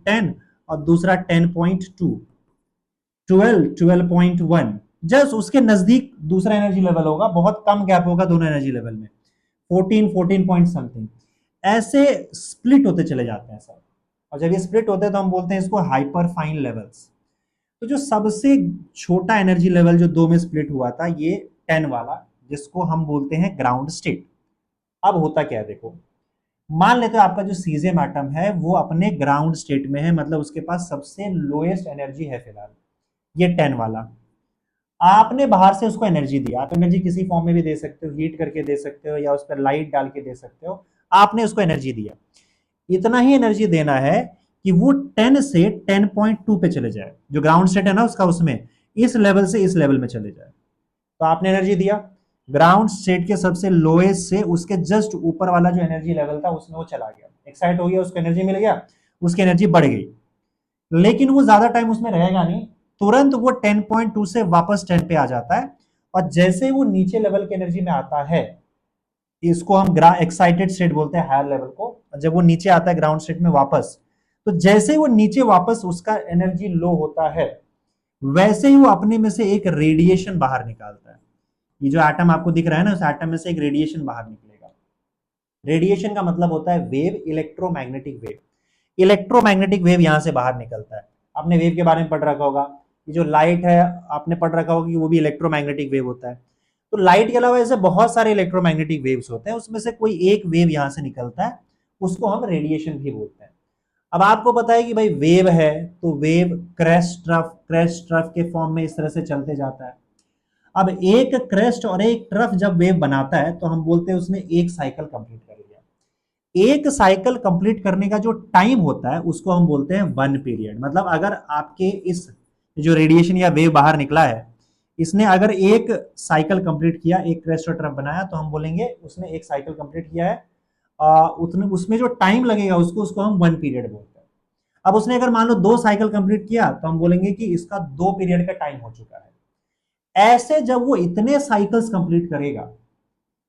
10 और दूसरा 10.2, 12.1, जस्ट उसके नजदीक दूसरा एनर्जी लेवल होगा, बहुत कम गैप होगा दोनों एनर्जी लेवल में, 14 पॉइंट समथिंग, ऐसे स्प्लिट होते चले जाते हैं सब। और जब ये स्प्लिट होते हैं तो हम बोलते हैं इसको हाइपर फाइन लेवल्स। तो जो सबसे छोटा एनर्जी लेवल जो दो में स्प्लिट हुआ था, ये 10 वाला, जिसको हम बोलते हैं ग्राउंड स्टेट। अब होता क्या है देखो, मान लेते हो आपका जो सीजियम एटम है वो अपने ग्राउंड स्टेट में है, मतलब उसके पास सबसे लोएस्ट एनर्जी है फिलहाल, ये 10 वाला। आपने बाहर से उसको एनर्जी दिया, आप एनर्जी किसी फॉर्म में भी दे सकते हो, हीट करके दे सकते हो या उस पर लाइट डाल के दे सकते हो, आपने उसको एनर्जी दिया, इतना ही एनर्जी देना है कि वो 10 से 10.2 पे चले जाए, जो ग्राउंड स्टेट है ना उसका, उसमें इस लेवल से इस लेवल में चले जाए। तो आपने एनर्जी दिया, ग्राउंड स्टेट के सबसे लोएस्ट से उसके जस्ट ऊपर वाला जो एनर्जी लेवल था उसमें वो चला गया, एक्साइट हो गया, उसको एनर्जी मिल गया, उसकी एनर्जी बढ़ गई, लेकिन वो ज्यादा टाइम उसमें रहेगा नहीं, तुरंत वो 10.2 से वापस 10 पे आ जाता है। और जैसे वो नीचे लेवल की एनर्जी में आता है, इसको हम एक्साइटेड स्टेट बोलते हैं हायर लेवल को, जब वो नीचे आता है ग्राउंड स्टेट में वापस, तो जैसे वो नीचे वापस उसका एनर्जी लो होता है, वैसे ही वो अपने में से एक रेडिएशन बाहर निकालता है। ये जो एटम आपको दिख रहा है ना, उस एटम में से एक रेडिएशन बाहर निकलेगा। रेडिएशन का मतलब होता है wave, electromagnetic wave. Electromagnetic wave यहां से बाहर निकलता है। आपने वेव के बारे में पढ़ रखा होगा, ये जो लाइट है आपने पढ़ रखा होगा कि वो भी इलेक्ट्रोमैग्नेटिक वेव होता है। तो लाइट के अलावा ऐसे बहुत सारे इलेक्ट्रोमैग्नेटिक वेव्स होते हैं, उसमें से कोई एक वेव यहां से निकलता है, उसको हम रेडिएशन भी बोलते हैं। अब आपको पता है कि भाई वेव है तो वेव क्रेस्ट ट्रफ के फॉर्म में इस तरह से चलते जाता है। अब एक क्रेस्ट और एक ट्रफ जब वेव बनाता है तो हम बोलते हैं उसने एक साइकिल कंप्लीट कर लिया। एक साइकिल कंप्लीट करने का जो टाइम होता है उसको हम बोलते हैं 1 पीरियड। मतलब अगर आपके इस जो रेडिएशन या वेव बाहर निकला है, इसने अगर एक साइकिल कंप्लीट किया, एक क्रेस्ट और ट्रफ बनाया, तो हम बोलेंगे उसने एक साइकिल कंप्लीट किया है। उतने उसमें जो टाइम लगेगा उसको उसको हम 1 पीरियड बोलते हैं। अब उसने अगर मान लो 2 साइकिल कंप्लीट किया तो हम बोलेंगे कि इसका 2 पीरियड का टाइम हो चुका है। ऐसे जब वो इतने साइकिल्स कंप्लीट करेगा,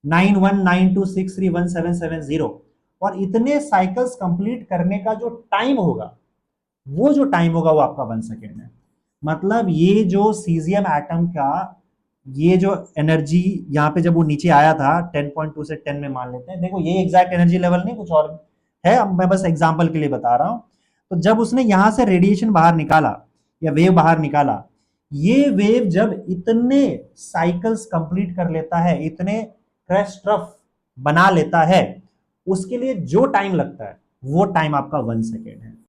9192631770, और इतने साइकिल्स कंप्लीट करने का जो टाइम होगा, वो जो टाइम होगा वो आपका 1 सेकेंड है। मतलब ये जो सीजियम एटम का ये जो एनर्जी यहाँ पे जब वो नीचे आया था 10.2 से 10 में, मान लेते हैं, देखो ये एग्जैक्ट एनर्जी लेवल नहीं, कुछ और है, अब मैं बस एग्जांपल के लिए बता रहा हूं। तो जब उसने यहां से रेडिएशन बाहर निकाला या वेव बाहर निकाला, ये वेव जब इतने साइकिल्स कंप्लीट कर लेता है, इतने क्रेस्ट ट्रफ बना लेता है, उसके लिए जो टाइम लगता है वो टाइम आपका 1 सेकेंड है।